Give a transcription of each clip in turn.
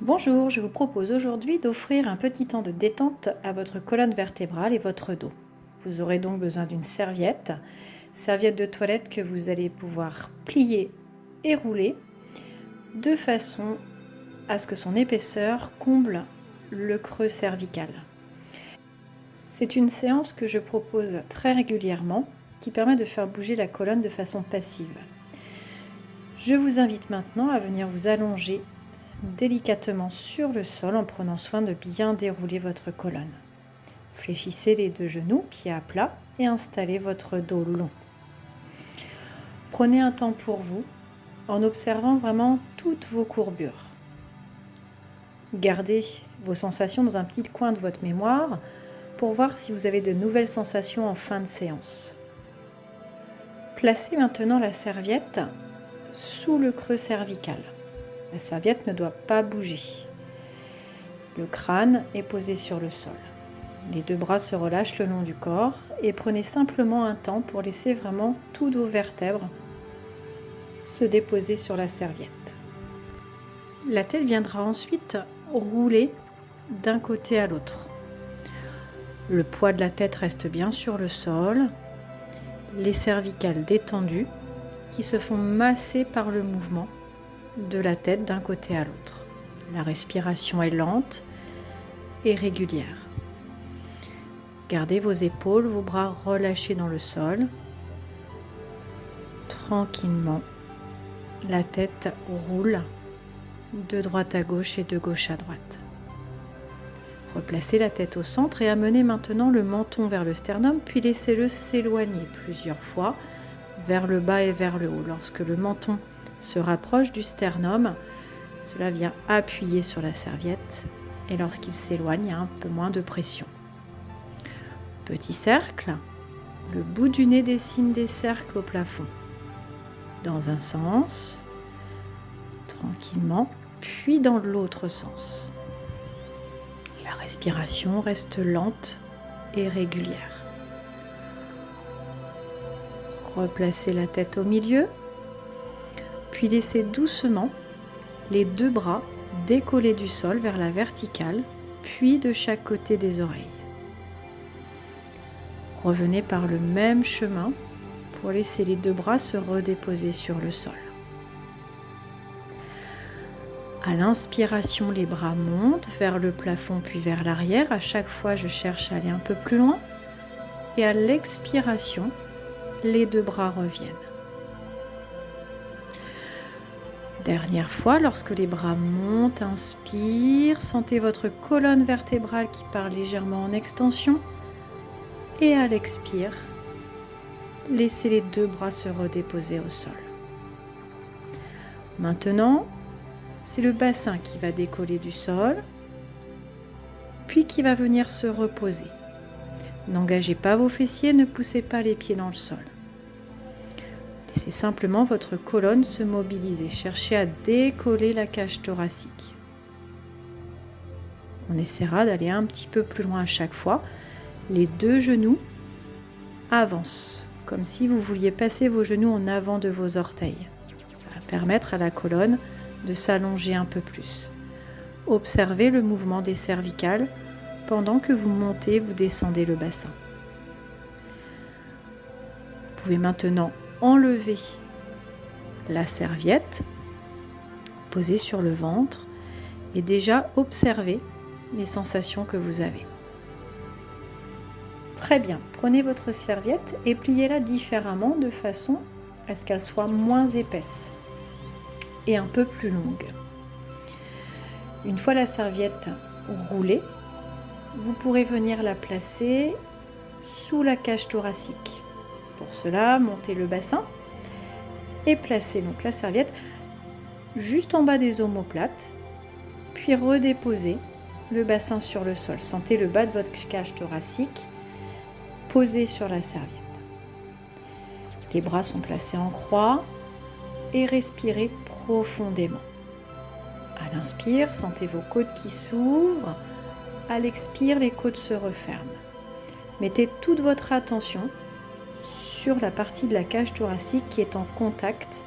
Bonjour, je vous propose aujourd'hui d'offrir un petit temps de détente à votre colonne vertébrale et votre dos. Vous aurez donc besoin d'une serviette de toilette que vous allez pouvoir plier et rouler de façon à ce que son épaisseur comble le creux cervical. C'est une séance que je propose très régulièrement qui permet de faire bouger la colonne de façon passive. Je vous invite maintenant à venir vous allonger délicatement sur le sol en prenant soin de bien dérouler votre colonne. Fléchissez les deux genoux, pieds à plat, et installez votre dos long. Prenez un temps pour vous en observant vraiment toutes vos courbures. Gardez vos sensations dans un petit coin de votre mémoire pour voir si vous avez de nouvelles sensations en fin de séance. Placez maintenant la serviette sous le creux cervical. La serviette ne doit pas bouger. Le crâne est posé sur le sol. Les deux bras se relâchent le long du corps et prenez simplement un temps pour laisser vraiment toutes vos vertèbres se déposer sur la serviette. La tête viendra ensuite rouler d'un côté à l'autre. Le poids de la tête reste bien sur le sol, les cervicales détendues qui se font masser par le mouvement de la tête d'un côté à l'autre. La respiration est lente et régulière. Gardez vos épaules, vos bras relâchés dans le sol. Tranquillement, la tête roule de droite à gauche et de gauche à droite. Replacez la tête au centre et amenez maintenant le menton vers le sternum, puis laissez-le s'éloigner plusieurs fois vers le bas et vers le haut. Lorsque le menton se rapproche du sternum, cela vient appuyer sur la serviette et lorsqu'il s'éloigne, il y a un peu moins de pression. Petit cercle, le bout du nez dessine des cercles au plafond. Dans un sens, tranquillement, puis dans l'autre sens. La respiration reste lente et régulière. Replacez la tête au milieu, puis laissez doucement les deux bras décoller du sol vers la verticale, puis de chaque côté des oreilles. Revenez par le même chemin pour laisser les deux bras se redéposer sur le sol. À l'inspiration, les bras montent vers le plafond puis vers l'arrière. À chaque fois, je cherche à aller un peu plus loin. Et à l'expiration, les deux bras reviennent. Dernière fois, lorsque les bras montent, inspire, sentez votre colonne vertébrale qui part légèrement en extension. Et à l'expire, laissez les deux bras se redéposer au sol. Maintenant, c'est le bassin qui va décoller du sol, puis qui va venir se reposer. N'engagez pas vos fessiers, ne poussez pas les pieds dans le sol. Laissez simplement votre colonne se mobiliser. Cherchez à décoller la cage thoracique. On essaiera d'aller un petit peu plus loin à chaque fois. Les deux genoux avancent, comme si vous vouliez passer vos genoux en avant de vos orteils. Ça va permettre à la colonne de s'allonger un peu plus. Observez le mouvement des cervicales pendant que vous montez, vous descendez le bassin. Vous pouvez maintenant enlever la serviette, poser sur le ventre et déjà observer les sensations que vous avez. Très bien, prenez votre serviette et pliez-la différemment de façon à ce qu'elle soit moins épaisse et un peu plus longue. Une fois la serviette roulée, vous pourrez venir la placer sous la cage thoracique. Pour cela, montez le bassin et placez donc la serviette juste en bas des omoplates, puis redéposez le bassin sur le sol. Sentez le bas de votre cage thoracique posé sur la serviette. Les bras sont placés en croix et respirez profondément. À l'inspire, sentez vos côtes qui s'ouvrent. À l'expire, les côtes se referment. Mettez toute votre attention sur la partie de la cage thoracique qui est en contact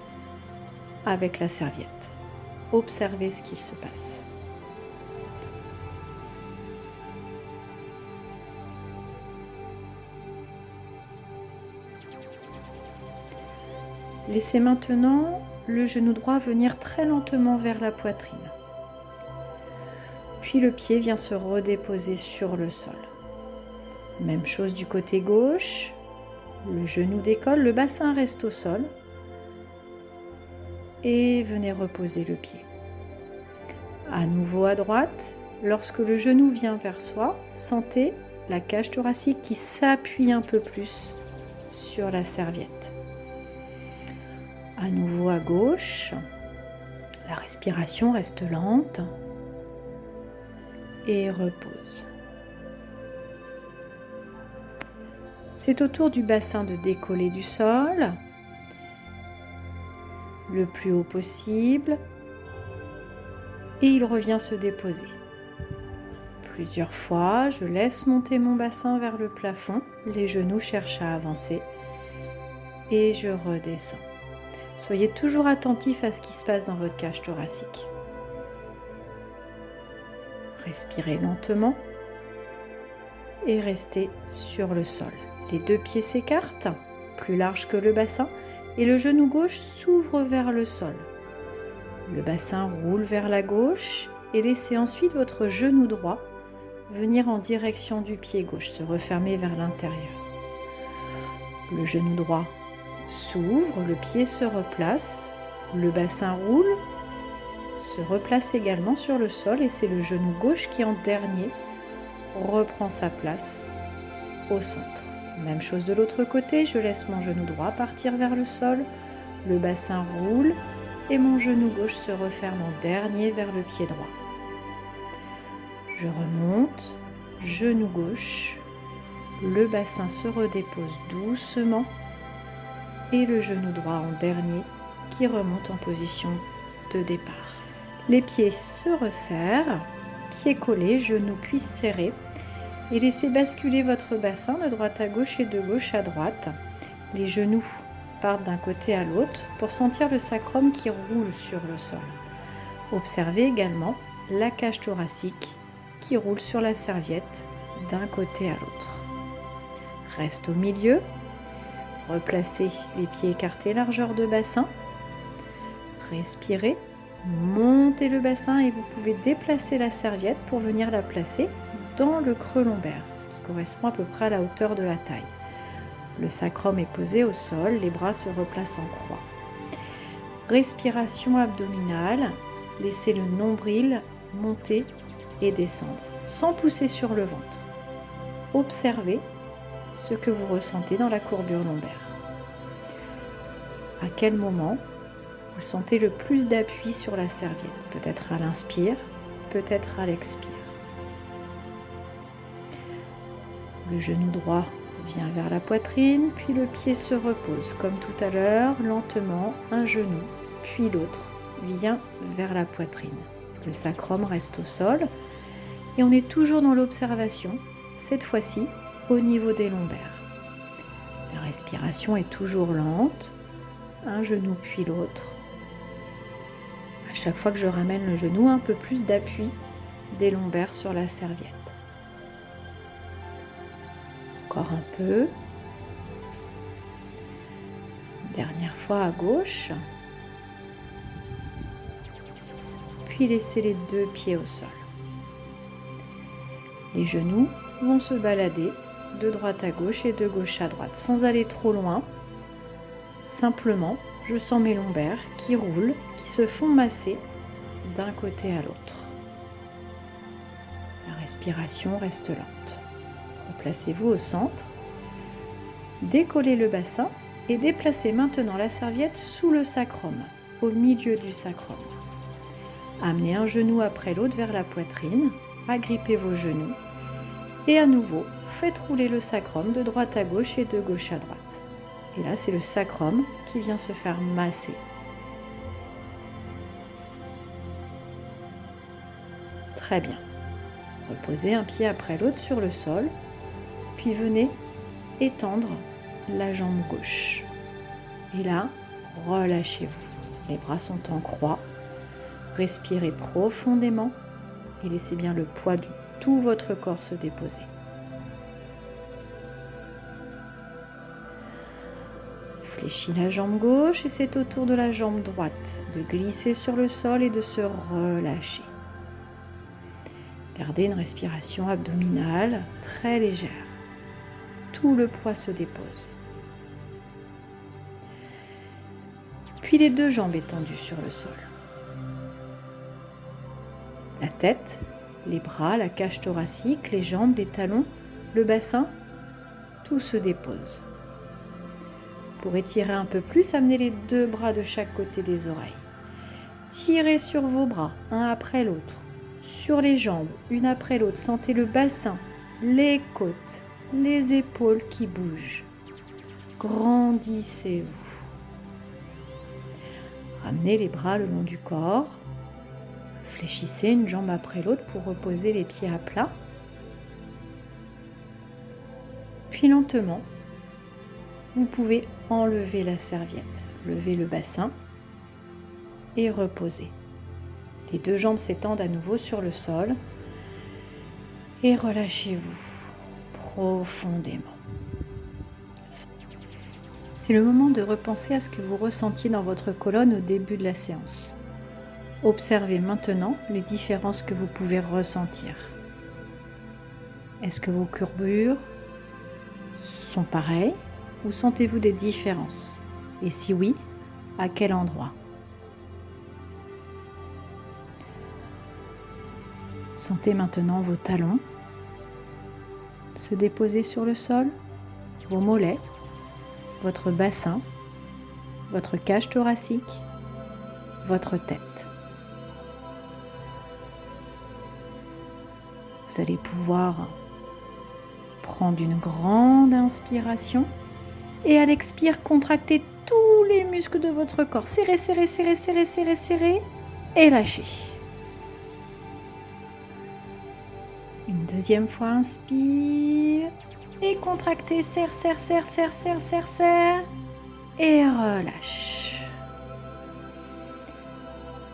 avec la serviette. Observez ce qui se passe. Laissez maintenant le genou droit venir très lentement vers la poitrine. Puis le pied vient se redéposer sur le sol. Même chose du côté gauche. Le genou décolle, le bassin reste au sol. Et venez reposer le pied. À nouveau à droite, lorsque le genou vient vers soi, sentez la cage thoracique qui s'appuie un peu plus sur la serviette. À nouveau à gauche, la respiration reste lente et repose. C'est au tour du bassin de décoller du sol, le plus haut possible, et il revient se déposer. Plusieurs fois, je laisse monter mon bassin vers le plafond, les genoux cherchent à avancer, et je redescends. Soyez toujours attentif à ce qui se passe dans votre cage thoracique. Respirez lentement et restez sur le sol. Les deux pieds s'écartent, plus large que le bassin, et le genou gauche s'ouvre vers le sol. Le bassin roule vers la gauche et laissez ensuite votre genou droit venir en direction du pied gauche, se refermer vers l'intérieur. Le genou droit s'ouvre, le pied se replace, le bassin roule, se replace également sur le sol et c'est le genou gauche qui en dernier reprend sa place au centre. Même chose de l'autre côté, je laisse mon genou droit partir vers le sol, le bassin roule et mon genou gauche se referme en dernier vers le pied droit. Je remonte, genou gauche, le bassin se redépose doucement et le genou droit en dernier qui remonte en position de départ. Les pieds se resserrent, pieds collés, genoux cuisses serrés et laissez basculer votre bassin de droite à gauche et de gauche à droite. Les genoux partent d'un côté à l'autre pour sentir le sacrum qui roule sur le sol. Observez également la cage thoracique qui roule sur la serviette d'un côté à l'autre. Reste au milieu. Replacez les pieds écartés, largeur de bassin. Respirez, montez le bassin et vous pouvez déplacer la serviette pour venir la placer dans le creux lombaire, ce qui correspond à peu près à la hauteur de la taille. Le sacrum est posé au sol, les bras se replacent en croix. Respiration abdominale, laissez le nombril monter et descendre, sans pousser sur le ventre. Observez ce que vous ressentez dans la courbure lombaire. À quel moment vous sentez le plus d'appui sur la serviette? Peut-être à l'inspire, peut-être à l'expire. Le genou droit vient vers la poitrine, puis le pied se repose. Comme tout à l'heure, lentement, un genou, puis l'autre vient vers la poitrine. Le sacrum reste au sol et on est toujours dans l'observation, cette fois-ci au niveau des lombaires. La respiration est toujours lente, un genou puis l'autre. À chaque fois que je ramène le genou, un peu plus d'appui des lombaires sur la serviette. Encore un peu. Dernière fois à gauche. Puis laissez les deux pieds au sol. Les genoux vont se balader de droite à gauche et de gauche à droite, sans aller trop loin. Simplement, je sens mes lombaires qui roulent, qui se font masser d'un côté à l'autre. La respiration reste lente. Replacez-vous au centre. Décollez le bassin et déplacez maintenant la serviette sous le sacrum, au milieu du sacrum. Amenez un genou après l'autre vers la poitrine, agrippez vos genoux et à nouveau, faites rouler le sacrum de droite à gauche et de gauche à droite. Et là, c'est le sacrum qui vient se faire masser. Très bien. Reposez un pied après l'autre sur le sol, puis venez étendre la jambe gauche. Et là, relâchez-vous. Les bras sont en croix. Respirez profondément et laissez bien le poids de tout votre corps se déposer. Fléchis la jambe gauche et c'est au tour de la jambe droite de glisser sur le sol et de se relâcher. Gardez une respiration abdominale très légère. Tout le poids se dépose. Puis les deux jambes étendues sur le sol. La tête, les bras, la cage thoracique, les jambes, les talons, le bassin, tout se dépose. Pour étirer un peu plus, amenez les deux bras de chaque côté des oreilles. Tirez sur vos bras, un après l'autre. Sur les jambes, une après l'autre. Sentez le bassin, les côtes, les épaules qui bougent. Grandissez-vous. Ramenez les bras le long du corps. Fléchissez une jambe après l'autre pour reposer les pieds à plat. Puis lentement, vous pouvez enlever la serviette, lever le bassin et reposer. Les deux jambes s'étendent à nouveau sur le sol et relâchez-vous profondément. C'est le moment de repenser à ce que vous ressentiez dans votre colonne au début de la séance. Observez maintenant les différences que vous pouvez ressentir. Est-ce que vos courbures sont pareilles ou sentez-vous des différences? Et si oui, à quel endroit? Sentez maintenant vos talons se déposer sur le sol, vos mollets, votre bassin, votre cage thoracique, votre tête. Vous allez pouvoir prendre une grande inspiration et à l'expire, contracter tous les muscles de votre corps. Serrez, serrez, serrez, serrez, serrez, serrez et lâchez. Une deuxième fois, inspire et contractez, serre, serre, serre, serre, serre, serre, serre et relâche.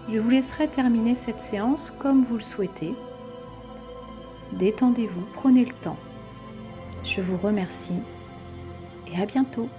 Je vous laisserai terminer cette séance comme vous le souhaitez. Détendez-vous, prenez le temps. Je vous remercie et à bientôt.